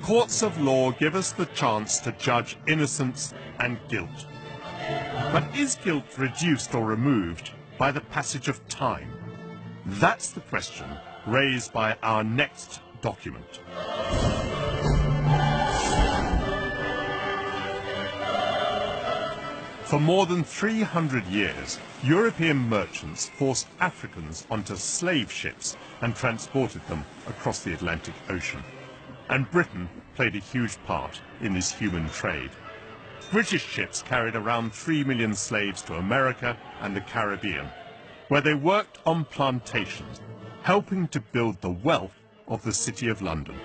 courts of law give us the chance to judge innocence and guilt. But is guilt reduced or removed by the passage of time? That's the question raised by our next document. For more than 300 years, European merchants forced Africans onto slave ships and transported them across the Atlantic Ocean. And Britain played a huge part in this human trade. British ships carried around 3 million slaves to America and the Caribbean, where they worked on plantations, helping to build the wealth of the City of London.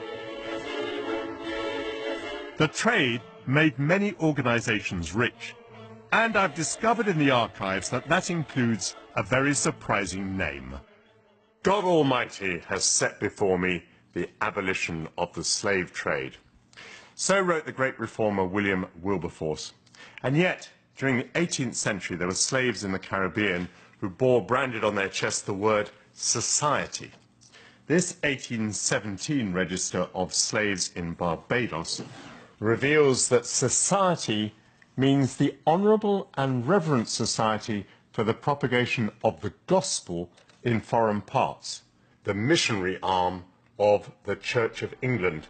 The trade made many organisations rich, and I've discovered in the archives that that includes a very surprising name. God Almighty has set before me the abolition of the slave trade. So wrote the great reformer William Wilberforce. And yet, during the 18th century, there were slaves in the Caribbean who bore branded on their chests the word society. This 1817 register of slaves in Barbados reveals that society means the honourable and reverent society for the propagation of the gospel in foreign parts, the missionary arm of the Church of England.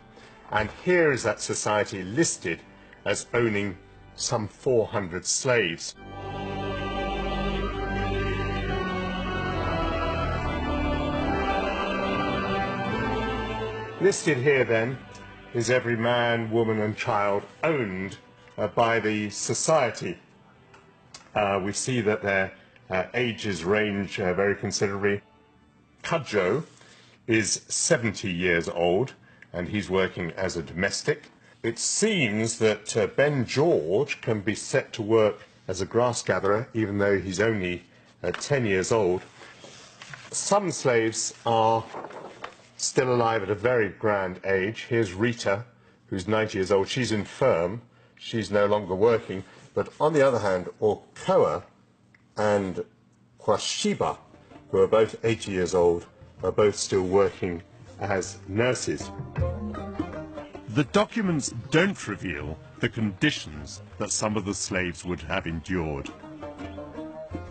And here is that society listed as owning some 400 slaves. Listed here then is every man, woman and child owned by the society. We see that their ages range very considerably. Cudjoe is 70 years old and he's working as a domestic. It seems that Ben George can be set to work as a grass gatherer even though he's only 10 years old. Some slaves are still alive at a very grand age. Here's Rita, who's 90 years old. She's infirm. She's no longer working. But on the other hand, Okoa and Kwashiba, who are both 80 years old, are both still working as nurses. The documents don't reveal the conditions that some of the slaves would have endured.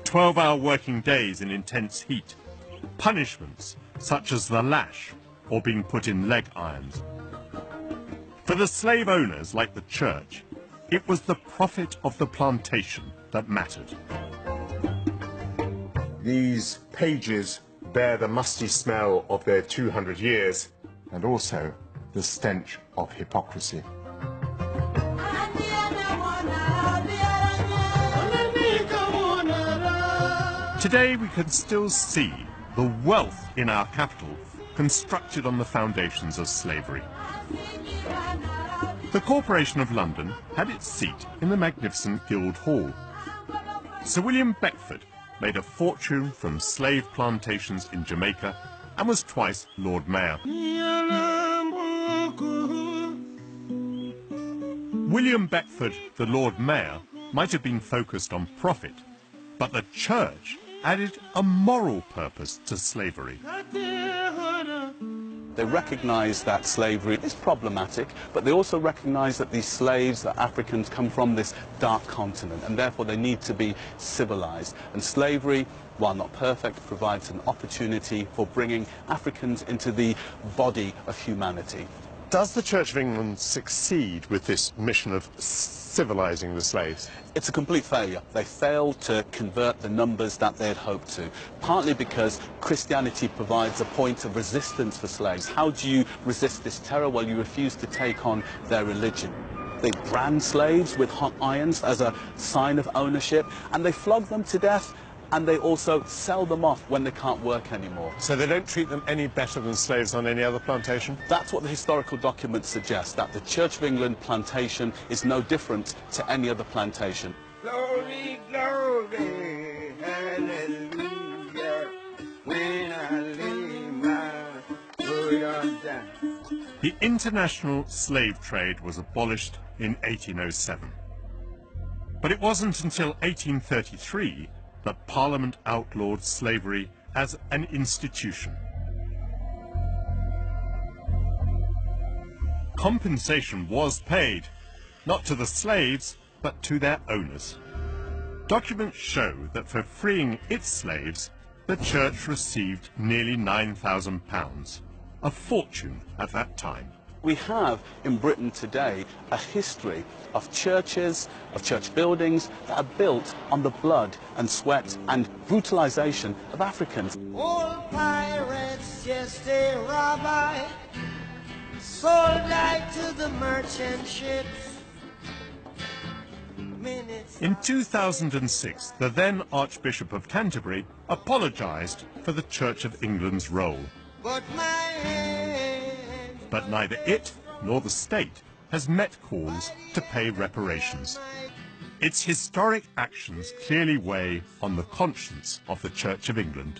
12-hour working days in intense heat, punishments such as the lash or being put in leg irons. For the slave owners, like the church, it was the profit of the plantation that mattered. These pages bear the musty smell of their 200 years and also the stench of hypocrisy. Today we can still see the wealth in our capital constructed on the foundations of slavery. The Corporation of London had its seat in the magnificent Guildhall. Sir William Beckford made a fortune from slave plantations in Jamaica and was twice Lord Mayor. William Beckford, the Lord Mayor, might have been focused on profit, but the church added a moral purpose to slavery. They recognise that slavery is problematic, but they also recognise that these slaves, the Africans, come from this dark continent, and therefore they need to be civilised. And slavery, while not perfect, provides an opportunity for bringing Africans into the body of humanity. Does the Church of England succeed with this mission of civilising the slaves? It's a complete failure. They failed to convert the numbers that they had hoped to, partly because Christianity provides a point of resistance for slaves. How do you resist this terror? Well, you refuse to take on their religion. They brand slaves with hot irons as a sign of ownership, and they flog them to death, and they also sell them off when they can't work anymore. So they don't treat them any better than slaves on any other plantation? That's what the historical documents suggest, that the Church of England plantation is no different to any other plantation. Glory, glory, hallelujah, when I lay my burden down. The international slave trade was abolished in 1807. But it wasn't until 1833 that Parliament outlawed slavery as an institution. compensation was paid, not to the slaves, but to their owners. Documents show that for freeing its slaves, the church received nearly £9,000, a fortune at that time. We have in Britain today a history of churches, of church buildings that are built on the blood and sweat and brutalization of Africans. Old pirates, just a rabbi, sold light to the merchant ships. In 2006, the then Archbishop of Canterbury apologized for the Church of England's role. But neither it nor the state has met calls to pay reparations. Its historic actions clearly weigh on the conscience of the Church of England.